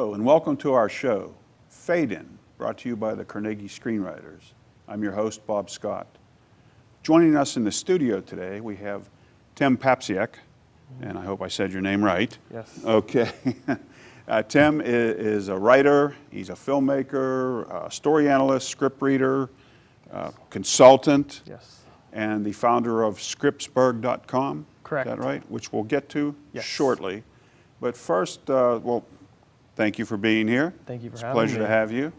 Hello and welcome to our show, FadeIn, brought to you by the Carnegie Screenwriters. I'm your host, Bob Scott. Joining us in the studio today, we have Tim Papciak, and I hope I said your name right. Yes. Okay. Tim is a writer, he's a filmmaker, a story analyst, script reader, consultant, Yes. and the founder of Scripttsburgh.com. Correct. Is that right? Which we'll get to shortly. But first, well, thank you for being here. Thank you for having me. It's a pleasure to have you.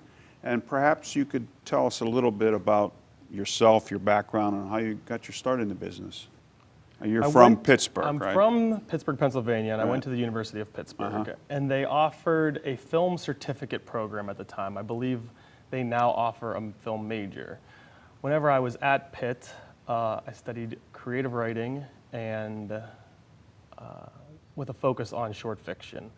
And perhaps you could tell us a little bit about yourself, your background, and how you got your start in the business. You're from Pittsburgh, right? I'm from Pittsburgh, Pennsylvania, and I went to the University of Pittsburgh. And they offered a film certificate program at the time. I believe they now offer a film major. Whenever I was at Pitt, I studied creative writing and with a focus on short fiction.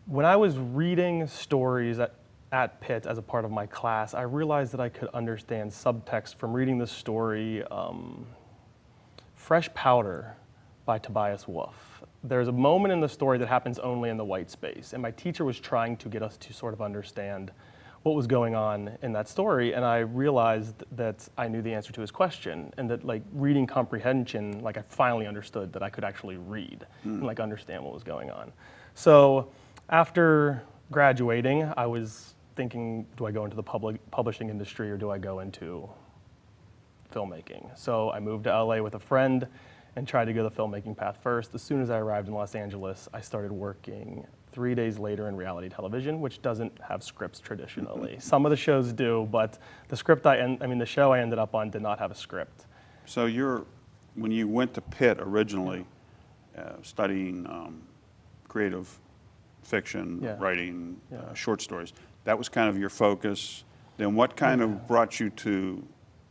When I was reading stories at Pitt as a part of my class, I realized that I could understand subtext from reading the story Fresh Powder by Tobias Wolff. There's a moment in the story that happens only in the white space, and my teacher was trying to get us to sort of understand what was going on in that story, and I realized that I knew the answer to his question, and that like reading comprehension, like I finally understood that I could actually read and like understand what was going on. So after graduating, I was thinking, do I go into the publishing industry or do I go into filmmaking? So I moved to LA with a friend and tried to go the filmmaking path first. As soon as I arrived in Los Angeles, I started working 3 days later in reality television, which doesn't have scripts traditionally. Some of the shows do, but the show I ended up on did not have a script. So when you went to Pitt originally, studying creative fiction, writing short stories, that was kind of your focus. Then what kind of brought you to,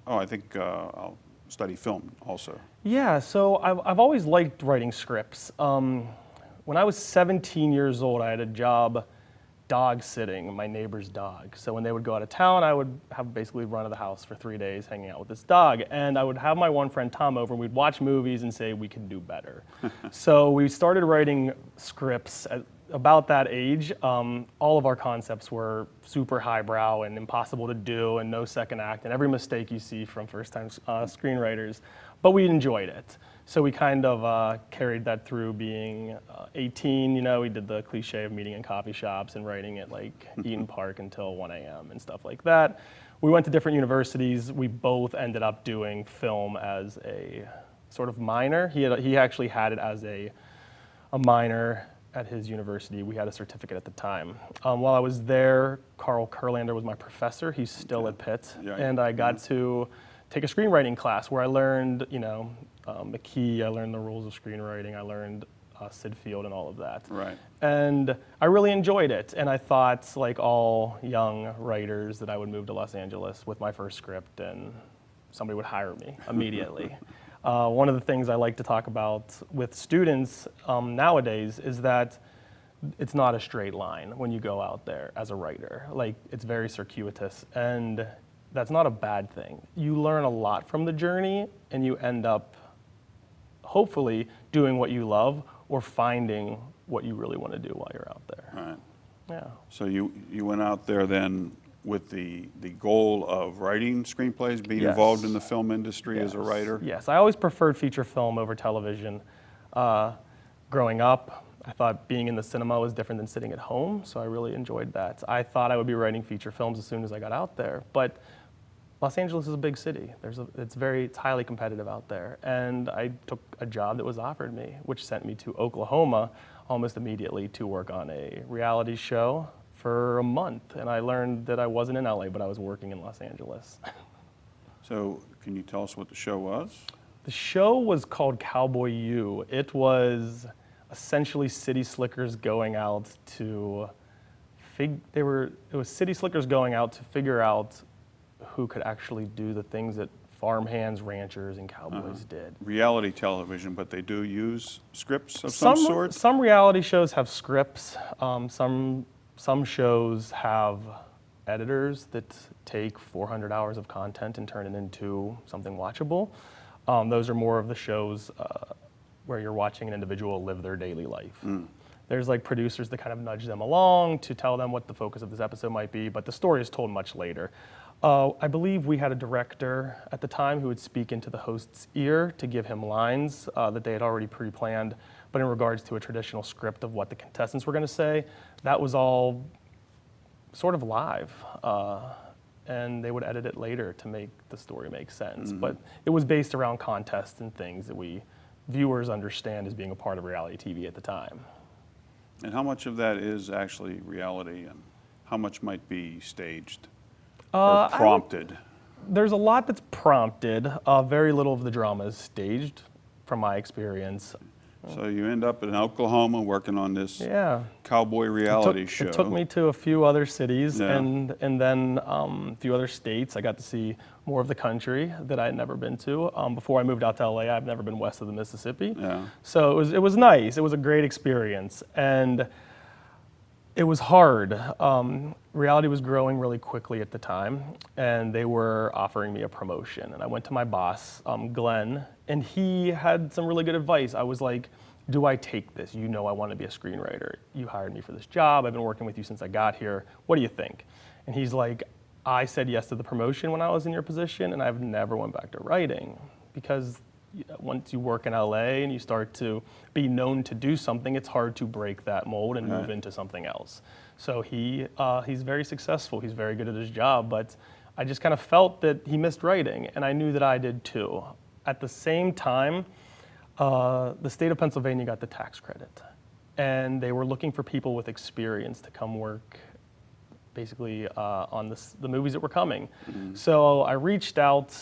I think I'll study film also? Yeah, so I've always liked writing scripts. When I was 17 years old, I had a job dog sitting my neighbor's dog. So when they would go out of town, I would have basically run of the house for 3 days hanging out with this dog. And I would have my one friend Tom over and we'd watch movies and say we can do better. So we started writing scripts at about that age. All of our concepts were super highbrow and impossible to do and no second act and every mistake you see from first-time screenwriters, but we enjoyed it. So we kind of carried that through being 18, we did the cliche of meeting in coffee shops and writing at like Eaton Park until 1 a.m. and stuff like that. We went to different universities. We both ended up doing film as a sort of minor. He actually had it as a minor at his university. We had a certificate at the time. While I was there, Carl Kurlander was my professor. He's still at Pitt. And I got to take a screenwriting class where I learned, McKee, I learned the rules of screenwriting, I learned Sid Field and all of that. Right. And I really enjoyed it. And I thought, like all young writers, that I would move to Los Angeles with my first script and somebody would hire me immediately. One of the things I like to talk about with students nowadays is that it's not a straight line when you go out there as a writer. Like, it's very circuitous, and that's not a bad thing. You learn a lot from the journey, and you end up, hopefully, doing what you love or finding what you really want to do while you're out there. Right. Yeah. So you went out there then with the goal of writing screenplays, being involved in the film industry as a writer? Yes, I always preferred feature film over television. Growing up, I thought being in the cinema was different than sitting at home, so I really enjoyed that. I thought I would be writing feature films as soon as I got out there, but Los Angeles is a big city. It's highly competitive out there, and I took a job that was offered me, which sent me to Oklahoma almost immediately to work on a reality show for a month, and I learned that I wasn't in LA, but I was working in Los Angeles. So can you tell us what the show was? The show was called Cowboy U. It was essentially city slickers going out to city slickers going out to figure out who could actually do the things that farmhands, ranchers, and cowboys did. Reality television, but they do use scripts of some sort? Some reality shows have scripts. Some shows have editors that take 400 hours of content and turn it into something watchable. Those are more of the shows where you're watching an individual live their daily life. There's like producers that kind of nudge them along to tell them what the focus of this episode might be, but the story is told much later. I believe we had a director at the time who would speak into the host's ear to give him lines that they had already pre-planned, but in regards to a traditional script of what the contestants were going to say, that was all sort of live. And they would edit it later to make the story make sense. Mm-hmm. But it was based around contests and things that we viewers understand as being a part of reality TV at the time. And how much of that is actually reality, and how much might be staged or prompted? There's a lot that's prompted. Very little of the drama is staged, from my experience. So you end up in Oklahoma working on this cowboy reality show. It took me to a few other cities Yeah. and then a few other states. I got to see more of the country that I had never been to. Before I moved out to LA, I've never been west of the Mississippi. Yeah. So it was nice. It was a great experience. And it was hard. Reality was growing really quickly at the time, and they were offering me a promotion. And I went to my boss, Glenn, and he had some really good advice. I was like, do I take this? You know I want to be a screenwriter. You hired me for this job. I've been working with you since I got here. What do you think? And he's like, I said yes to the promotion when I was in your position, and I've never went back to writing, because once you work in LA and you start to be known to do something, it's hard to break that mold and move into something else. So he's very successful. He's very good at his job, but I just kind of felt that he missed writing, and I knew that I did too. At the same time, the state of Pennsylvania got the tax credit, and they were looking for people with experience to come work basically on the movies that were coming. Mm-hmm. So I reached out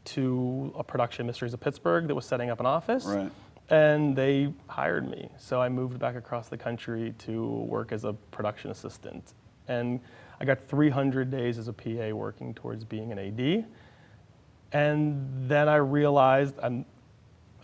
to a production, Mysteries of Pittsburgh, that was setting up an office, and they hired me. So I moved back across the country to work as a production assistant. And I got 300 days as a PA working towards being an AD. And then I realized, I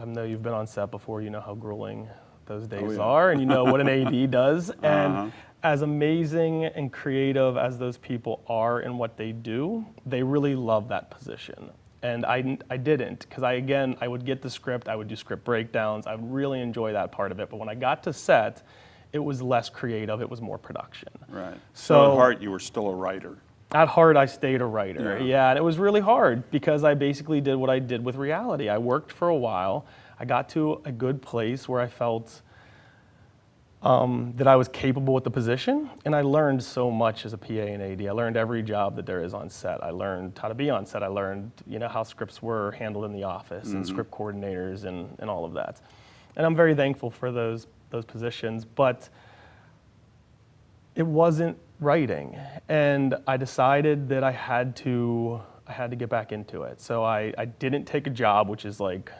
know you've been on set before, you know how grueling those days are, and you know what an AD does. And as amazing and creative as those people are in what they do, they really love that position. And I didn't, because I would get the script, I would do script breakdowns, I would really enjoy that part of it. But when I got to set, it was less creative, it was more production. Right. So at heart, you were still a writer. At heart, I stayed a writer. Yeah, and it was really hard because I basically did what I did with reality. I worked for a while. I got to a good place where I felt that I was capable with the position, and I learned so much as a PA and AD. I learned every job that there is on set. I learned how to be on set. I learned, how scripts were handled in the office and script coordinators and all of that. And I'm very thankful for those positions, but it wasn't writing, and I decided that I had to get back into it. So I didn't take a job, which is like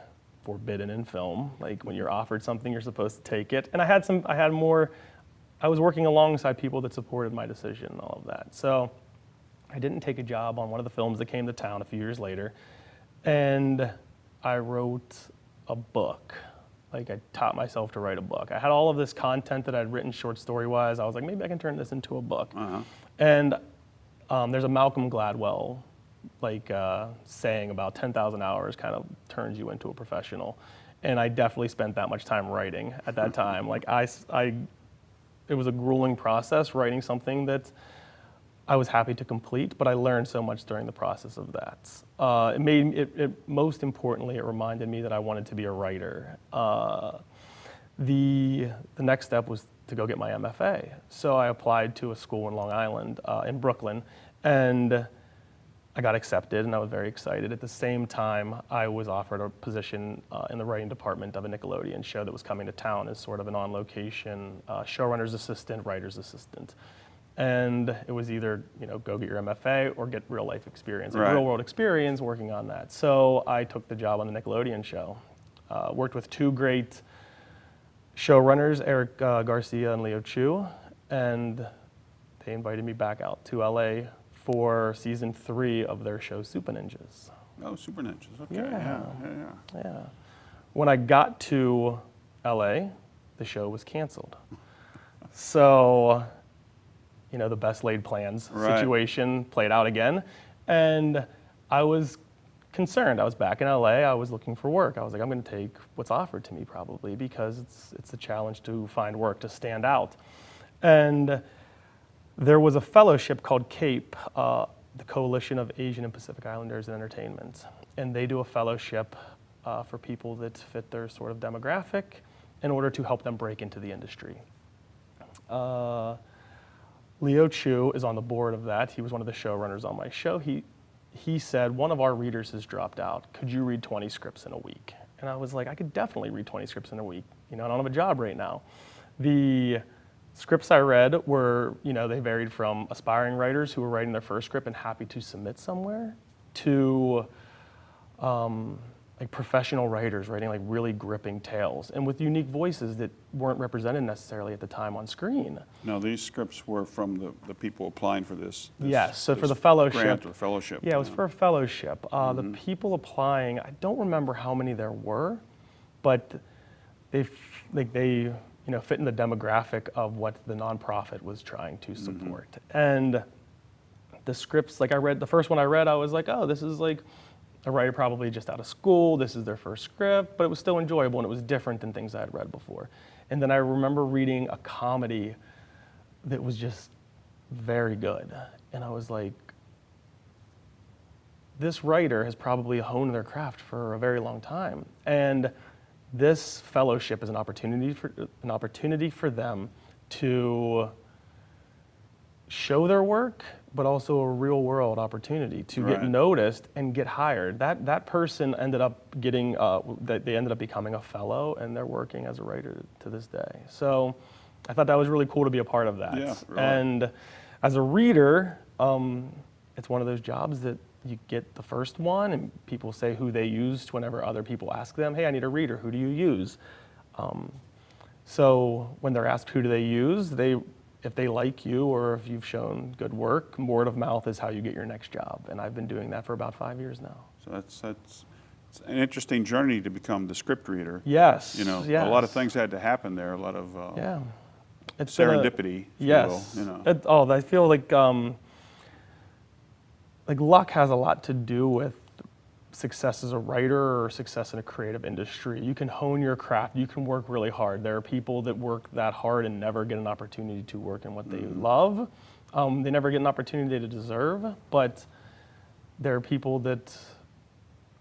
forbidden in film. Like when you're offered something, you're supposed to take it. And I was working alongside people that supported my decision and all of that. So I didn't take a job on one of the films that came to town a few years later. And I wrote a book. Like I taught myself to write a book. I had all of this content that I'd written short story-wise. I was like, maybe I can turn this into a book. And there's a Malcolm Gladwell saying about 10,000 hours kind of turns you into a professional. And I definitely spent that much time writing at that time. It was a grueling process writing something that I was happy to complete, but I learned so much during the process of that. Most importantly, it reminded me that I wanted to be a writer. The next step was to go get my MFA. So I applied to a school in Long Island, in Brooklyn, and I got accepted, and I was very excited. At the same time, I was offered a position in the writing department of a Nickelodeon show that was coming to town as sort of an on-location showrunner's assistant, writer's assistant. And it was either, go get your MFA or get real-life experience, real-world experience working on that. So I took the job on the Nickelodeon show. Worked with two great showrunners, Eric Garcia and Leo Chu, and they invited me back out to LA for season 3 of their show, Super Ninjas. Oh, Super Ninjas, okay, yeah. When I got to LA, the show was canceled. So, the best laid plans situation played out again. And I was concerned. I was back in LA. I was looking for work. I was like, I'm going to take what's offered to me probably because it's a challenge to find work, to stand out. And there was a fellowship called CAPE, the Coalition of Asian and Pacific Islanders in Entertainment. And they do a fellowship for people that fit their sort of demographic in order to help them break into the industry. Leo Chu is on the board of that. He was one of the showrunners on my show. He said, one of our readers has dropped out. Could you read 20 scripts in a week? And I was like, I could definitely read 20 scripts in a week. I don't have a job right now. The scripts I read were, they varied from aspiring writers who were writing their first script and happy to submit somewhere to like professional writers writing like really gripping tales and with unique voices that weren't represented necessarily at the time on screen. Now, these scripts were from the people applying for this Yes, so for the fellowship. Grant or fellowship. Yeah, it was for a fellowship. The people applying, I don't remember how many there were, but they fit in the demographic of what the nonprofit was trying to support. And the scripts, like the first one I read, I was like, oh, this is like a writer probably just out of school, this is their first script, but it was still enjoyable and it was different than things I had read before. And then I remember reading a comedy that was just very good. And I was like, this writer has probably honed their craft for a very long time. And this fellowship is an opportunity for them to show their work, but also a real world opportunity to get noticed and get hired. That person ended up getting, they ended up becoming a fellow and they're working as a writer to this day. So I thought that was really cool to be a part of that. Yeah, really. And as a reader, it's one of those jobs that you get the first one and people say who they used whenever other people ask them, hey, I need a reader, who do you use? So when they're asked who do they use, if they like you or if you've shown good work, word of mouth is how you get your next job. And I've been doing that for about 5 years now. So that's it's an interesting journey to become the script reader. Yes. A lot of things had to happen there, a lot of it's serendipity. Yes. I feel like luck has a lot to do with success as a writer or success in a creative industry. You can hone your craft, you can work really hard. There are people that work that hard and never get an opportunity to work in what they love. They never get an opportunity they deserve, but there are people that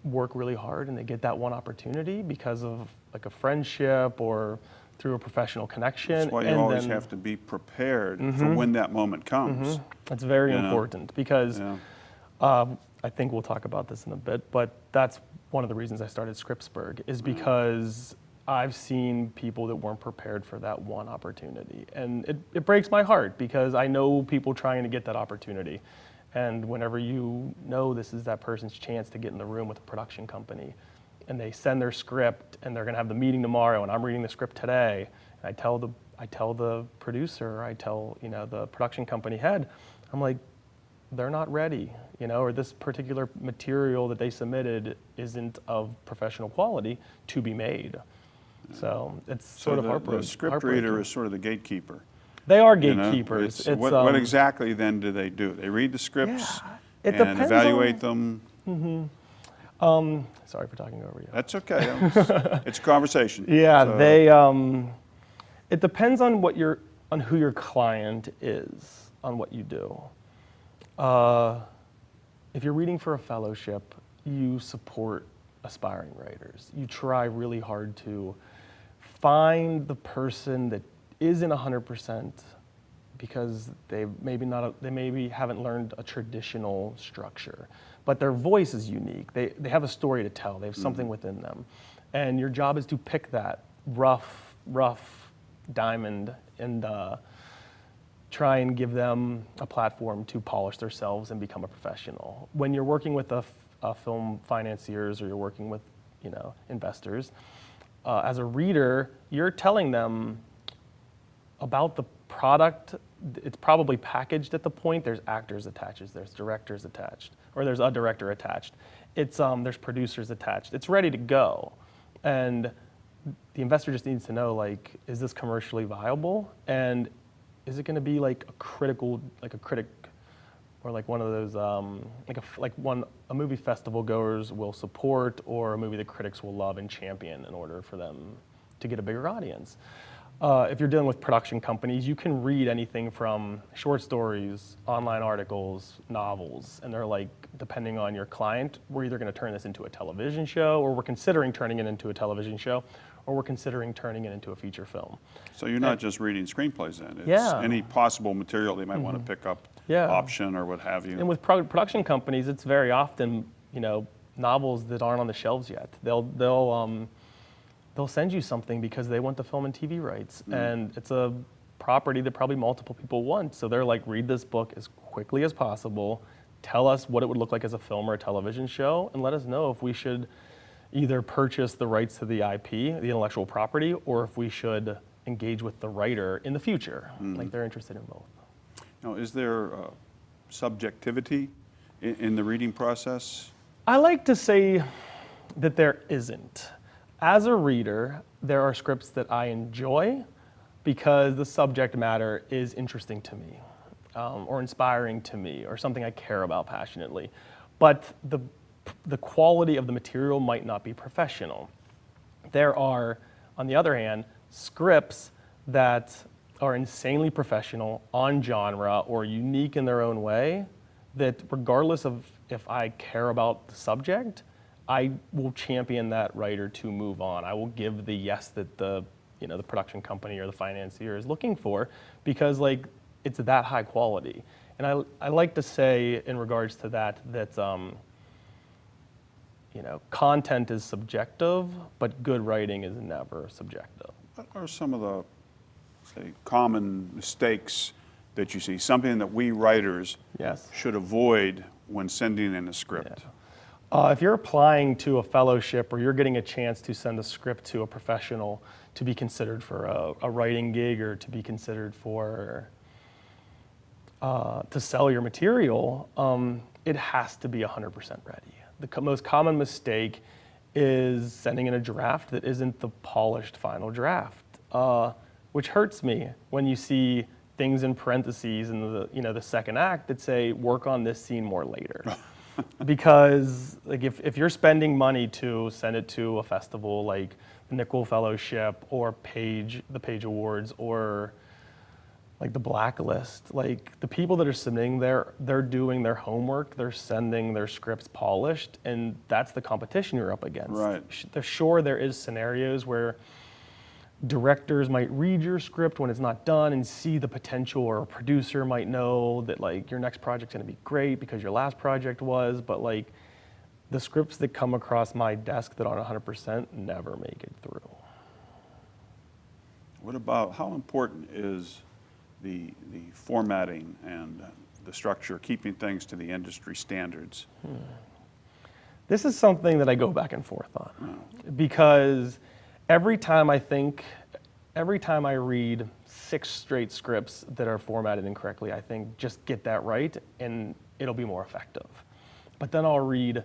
work really hard and they get that one opportunity because of like a friendship or through a professional connection. That's why you always have to be prepared for when that moment comes. It's very important because I think we'll talk about this in a bit, but that's one of the reasons I started Scripttsburgh is because I've seen people that weren't prepared for that one opportunity. And it breaks my heart because I know people trying to get that opportunity. And whenever you know this is that person's chance to get in the room with a production company and they send their script and they're gonna have the meeting tomorrow and I'm reading the script today, and I tell the producer, I tell the production company head, I'm like, they're not ready, or this particular material that they submitted isn't of professional quality to be made. So it's sort of heartbreaking. The script reader is sort of the gatekeeper. They are gatekeepers. What exactly then do they do? They read the scripts and depends evaluate them? Sorry for talking over you. That's okay. It's a conversation. Yeah, it depends on who your client is, on what you do. If you're reading for a fellowship, you support aspiring writers. You try really hard to find the person that isn't 100% because they maybe haven't learned a traditional structure, but their voice is unique. They have a story to tell. They have something within them, and your job is to pick that rough diamond and try and give them a platform to polish themselves and become a professional. When you're working with film financiers or you're working with investors, as a reader, you're telling them about the product. It's probably packaged at the point. There's actors attached, there's directors attached, or there's a director attached. There's producers attached. It's ready to go. And the investor just needs to know, is this commercially viable? And is it going to be like a critic like one of those a movie festival goers will support, or a movie that critics will love and champion in order for them to get a bigger audience. If you're dealing with production companies, you can read anything from short stories, online articles, novels, and they're like, depending on your client, we're either going to turn this into a television show, or we're considering turning it into a television show, or we're considering turning it into a feature film. So you're not just reading screenplays then? It's Yeah. any possible material they might want to pick up, Yeah. option or what have you. And with production companies, it's very often, novels that aren't on the shelves yet. They'll send you something because they want the film and TV rights, and it's a property that probably multiple people want. So they're like, read this book as quickly as possible, tell us what it would look like as a film or a television show, and let us know if we should either purchase the rights to the IP, the intellectual property, or if we should engage with the writer in the future. Like, they're interested in both. Now, is there subjectivity in the reading process? I like to say that there isn't. As a reader, there are scripts that I enjoy because the subject matter is interesting to me, or inspiring to me, or something I care about passionately. But the quality of the material might not be professional. There are, on the other hand, scripts that are insanely professional, on genre, or unique in their own way, that regardless of if I care about the subject, I will champion that writer to move on. I will give the yes that the production company or the financier is looking for, because like, it's that high quality. And I like to say in regards to that content is subjective, but good writing is never subjective. What are some of the, say, common mistakes that you see, something that we writers should avoid when sending in a script? If you're applying to a fellowship, or you're getting a chance to send a script to a professional to be considered for a writing gig, or to be considered for to sell your material, it has to be 100% ready. The most common mistake is sending in a draft that isn't the polished final draft, which hurts me when you see things in parentheses in the second act that say, work on this scene more later. Because like, if you're spending money to send it to a festival like the Nickel Fellowship, or the Page Awards, or like the Blacklist, like, the people that are submitting there, they're doing their homework, they're sending their scripts polished, and that's the competition you're up against. Right. Sure, there is scenarios where directors might read your script when it's not done and see the potential, or a producer might know that like, your next project's gonna be great because your last project was, but like, the scripts that come across my desk that aren't 100% never make it through. What about, how important is the formatting and the structure, keeping things to the industry standards? This is something that I go back and forth on, because every time I read 6 straight scripts that are formatted incorrectly, I think, just get that right and it'll be more effective. But then I'll read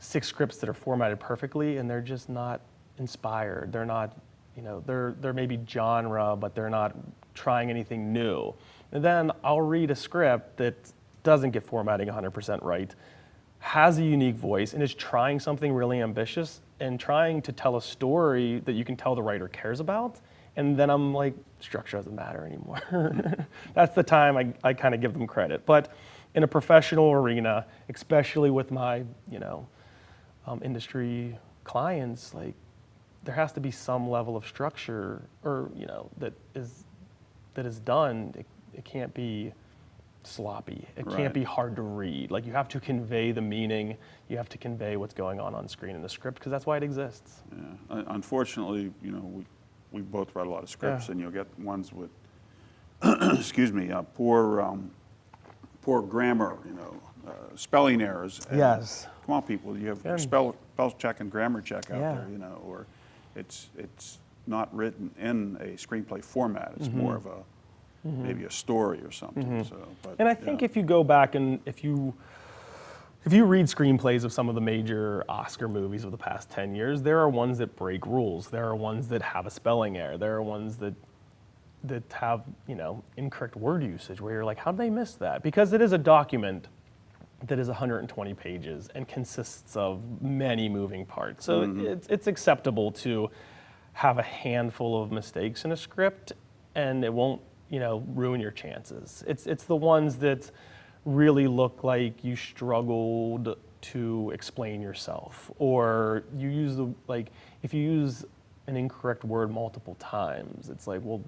6 scripts that are formatted perfectly and they're just not inspired. They're not, they're maybe genre, but they're not trying anything new. And then I'll read a script that doesn't get formatting 100% right, has a unique voice, and is trying something really ambitious and trying to tell a story that you can tell the writer cares about. And then I'm like, structure doesn't matter anymore. That's the time I kind of give them credit. But in a professional arena, especially with my, industry clients, like, there has to be some level of structure, or, that is done. It can't be sloppy. It can't be hard to read. Like, you have to convey the meaning. You have to convey what's going on screen in the script, because that's why it exists. Yeah. Unfortunately, we both read a lot of scripts, and you'll get ones with, excuse me, poor grammar, spelling errors. And Yes. Come on, people, you have spell check and grammar check out there, or it's not written in a screenplay format. It's more of a maybe a story or something. So, and I think if you go back and if you read screenplays of some of the major Oscar movies of the past 10 years, there are ones that break rules. There are ones that have a spelling error. There are ones that have incorrect word usage, where you're like, how did they miss that? Because it is a document that is 120 pages and consists of many moving parts. So it's acceptable to have a handful of mistakes in a script, and it won't, ruin your chances. It's the ones that really look like you struggled to explain yourself, or you use if you use an incorrect word multiple times, it's like, well,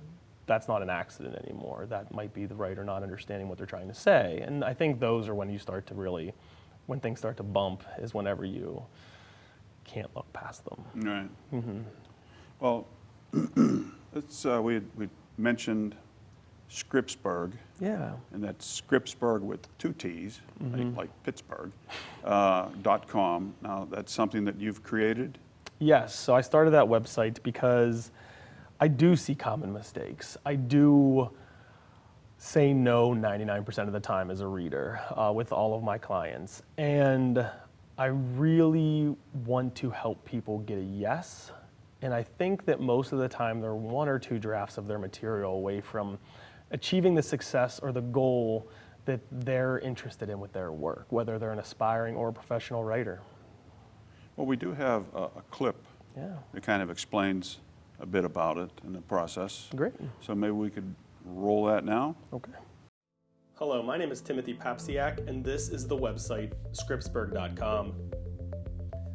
that's not an accident anymore. That might be the writer not understanding what they're trying to say. And I think those are when you start to really, when things start to bump, is whenever you can't look past them. Right. Well, let's, we mentioned Scripttsburgh. Yeah. And that's Scripttsburgh with 2 T's, like Pittsburgh, .com. Now, that's something that you've created? Yes, so I started that website because I do see common mistakes. I do say no 99% of the time as a reader with all of my clients. And I really want to help people get a yes. And I think that most of the time they're 1 or 2 drafts of their material away from achieving the success or the goal that they're interested in with their work, whether they're an aspiring or a professional writer. Well, we do have a clip that kind of explains a bit about it and the process. Great. So maybe we could roll that now. Okay. Hello, my name is Tim Papciak, and this is the website Scripttsburgh.com.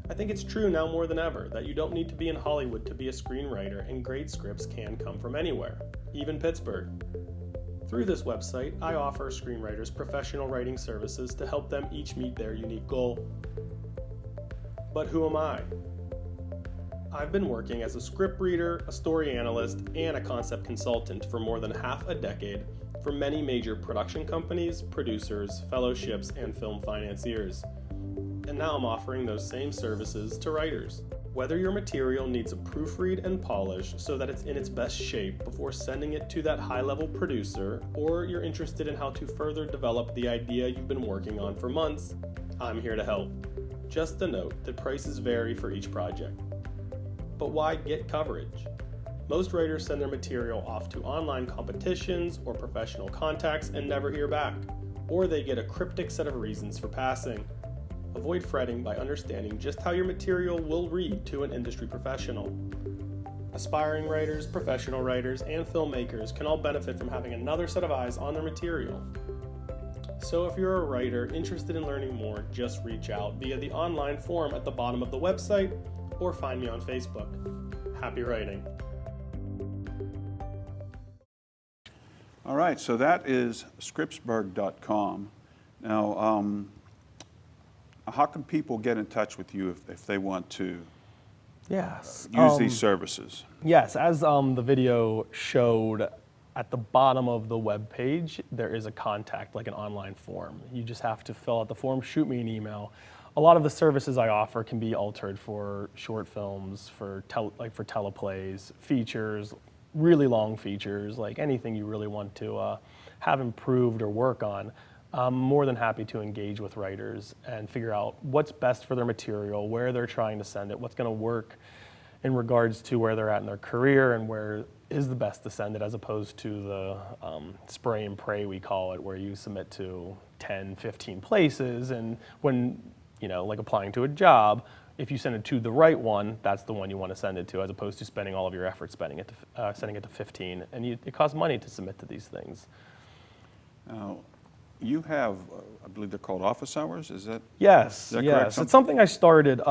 I think it's true now more than ever that you don't need to be in Hollywood to be a screenwriter, and great scripts can come from anywhere, even Pittsburgh. Through this website, I offer screenwriters professional writing services to help them each meet their unique goal. But who am I? I've been working as a script reader, a story analyst, and a concept consultant for more than half a decade for many major production companies, producers, fellowships, and film financiers. And now I'm offering those same services to writers. Whether your material needs a proofread and polish so that it's in its best shape before sending it to that high-level producer, or you're interested in how to further develop the idea you've been working on for months, I'm here to help. Just a note that prices vary for each project. But why get coverage? Most writers send their material off to online competitions or professional contacts and never hear back, or they get a cryptic set of reasons for passing. Avoid fretting by understanding just how your material will read to an industry professional. Aspiring writers, professional writers, and filmmakers can all benefit from having another set of eyes on their material. So if you're a writer interested in learning more, just reach out via the online form at the bottom of the website or find me on Facebook. Happy writing. All right, so that is Scripttsburgh.com. Now, how can people get in touch with you if they want to Yes. use these services? Yes, as the video showed, at the bottom of the web page, there is a contact, like an online form. You just have to fill out the form, shoot me an email. A lot of the services I offer can be altered for short films, for teleplays, features, really long features, like anything you really want to have improved or work on. I'm more than happy to engage with writers and figure out what's best for their material, where they're trying to send it, what's going to work in regards to where they're at in their career and where is the best to send it, as opposed to the spray and pray, we call it, where you submit to 10, 15 places, and when, like applying to a job, if you send it to the right one, that's the one you want to send it to, as opposed to spending all of your effort sending it to 15. And it costs money to submit to these things. Now, you have, I believe they're called office hours, is that? Yes, is that yes. correct? It's something I started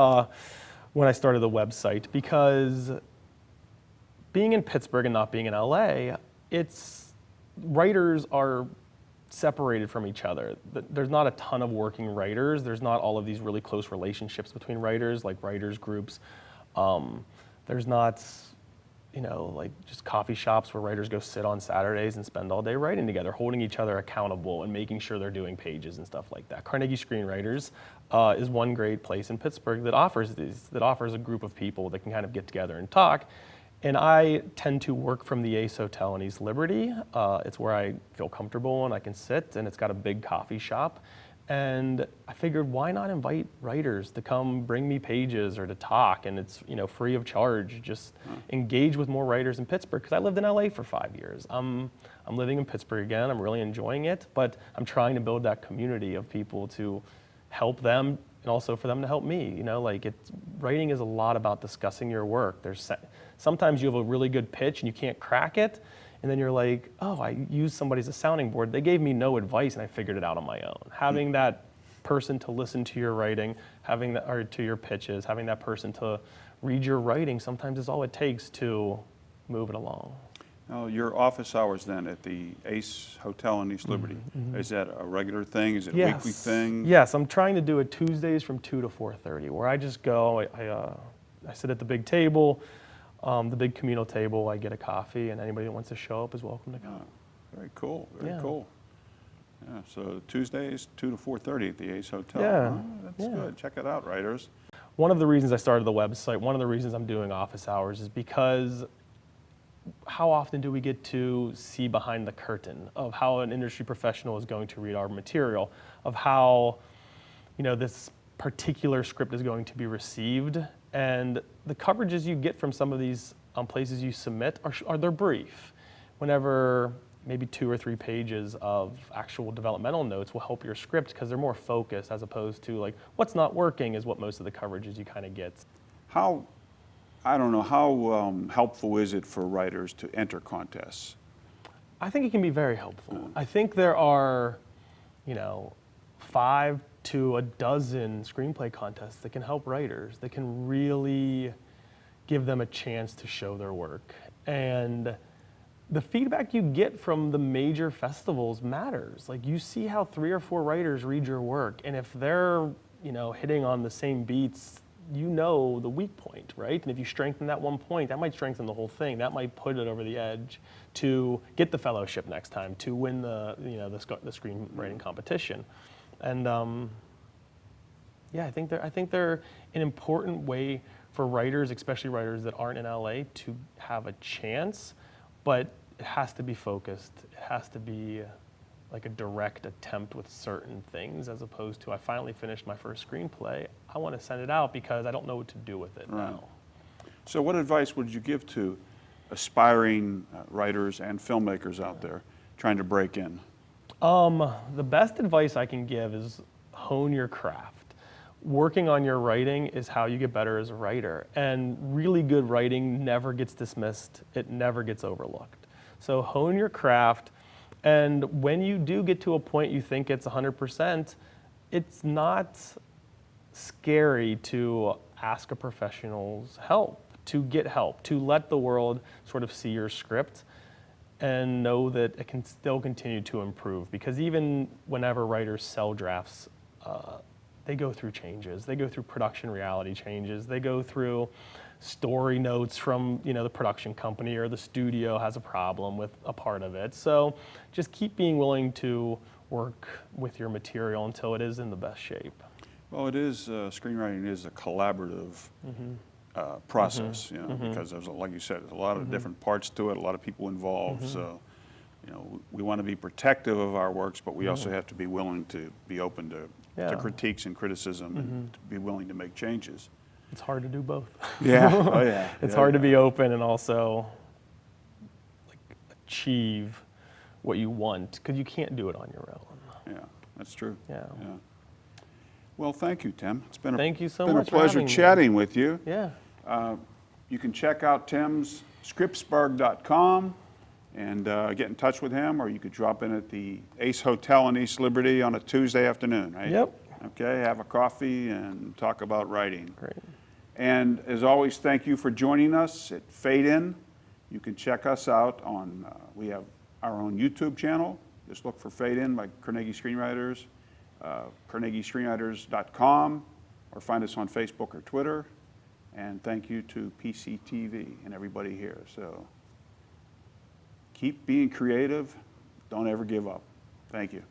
when I started the website, because being in Pittsburgh and not being in LA, writers are separated from each other. There's not a ton of working writers. There's not all of these really close relationships between writers, like writers groups. There's not, like just coffee shops where writers go sit on Saturdays and spend all day writing together, holding each other accountable and making sure they're doing pages and stuff like that. Carnegie Screenwriters is one great place in Pittsburgh that offers a group of people that can kind of get together and talk. And I tend to work from the Ace Hotel in East Liberty. It's where I feel comfortable and I can sit, and it's got a big coffee shop. And I figured, why not invite writers to come bring me pages or to talk, and it's free of charge. Just engage with more writers in Pittsburgh, because I lived in LA for 5 years. I'm living in Pittsburgh again. I'm really enjoying it, but I'm trying to build that community of people to help them and also for them to help me. Writing is a lot about discussing your work. Sometimes you have a really good pitch and you can't crack it. And then you're like, oh, I used somebody as a sounding board. They gave me no advice, and I figured it out on my own. Having that person to listen to your writing, or to your pitches, having that person to read your writing, sometimes is all it takes to move it along. Now, your office hours then at the Ace Hotel in East Liberty, is that a regular thing? Is it a weekly thing? Yes, I'm trying to do it Tuesdays from 2 to 4:30, where I just go, I sit at the big table, the big communal table. I get a coffee, and anybody that wants to show up is welcome to come. Very cool, very cool. Yeah, so Tuesdays, 2 to 4:30 at the Ace Hotel. Yeah. That's good. Check it out, writers. One of the reasons I started the website, one of the reasons I'm doing office hours is because how often do we get to see behind the curtain of how an industry professional is going to read our material, of how this particular script is going to be received? And the coverages you get from some of these places you submit they're brief. Whenever maybe 2 or 3 pages of actual developmental notes will help your script, because they're more focused, as opposed to what's not working is what most of the coverages you kind of get. How helpful is it for writers to enter contests? I think it can be very helpful. I think there are, 5 to a dozen screenplay contests that can help writers, that can really give them a chance to show their work. And the feedback you get from the major festivals matters. You see how 3 or 4 writers read your work, and if they're, hitting on the same beats, the weak point, right? And if you strengthen that one point, that might strengthen the whole thing. That might put it over the edge to get the fellowship next time, to win the screenwriting competition. And I think they're an important way for writers, especially writers that aren't in LA, to have a chance, but it has to be focused. It has to be like a direct attempt with certain things, as opposed to, I finally finished my first screenplay, I want to send it out because I don't know what to do with it now. So what advice would you give to aspiring writers and filmmakers out there trying to break in? The best advice I can give is hone your craft. Working on your writing is how you get better as a writer, and really good writing never gets dismissed. It never gets overlooked. So hone your craft, and when you do get to a point you think it's 100%, it's not scary to ask a professional's help, to get help, to let the world sort of see your script and know that it can still continue to improve. Because even whenever writers sell drafts, they go through changes. They go through production reality changes. They go through story notes from the production company, or the studio has a problem with a part of it. So just keep being willing to work with your material until it is in the best shape. Well, it is, screenwriting is a collaborative process, because there's, like you said, there's a lot of different parts to it, a lot of people involved. So, we want to be protective of our works, but we also have to be willing to be open to critiques and criticism, and to be willing to make changes. It's hard to do both. Yeah, oh yeah. It's hard to be open and also achieve what you want, because you can't do it on your own. Yeah, that's true. Yeah. Well, thank you, Tim. It's been thank you so been much a pleasure chatting with you. Yeah. You can check out Tim's Scripttsburgh.com and get in touch with him, or you could drop in at the Ace Hotel in East Liberty on a Tuesday afternoon, right? Yep. Okay, have a coffee and talk about writing. Great. And as always, thank you for joining us at FadeIn. You can check us out on, we have our own YouTube channel. Just look for FadeIn by Carnegie Screenwriters, carnegiescreenwriters.com, or find us on Facebook or Twitter. And thank you to PCTV and everybody here. So keep being creative. Don't ever give up. Thank you.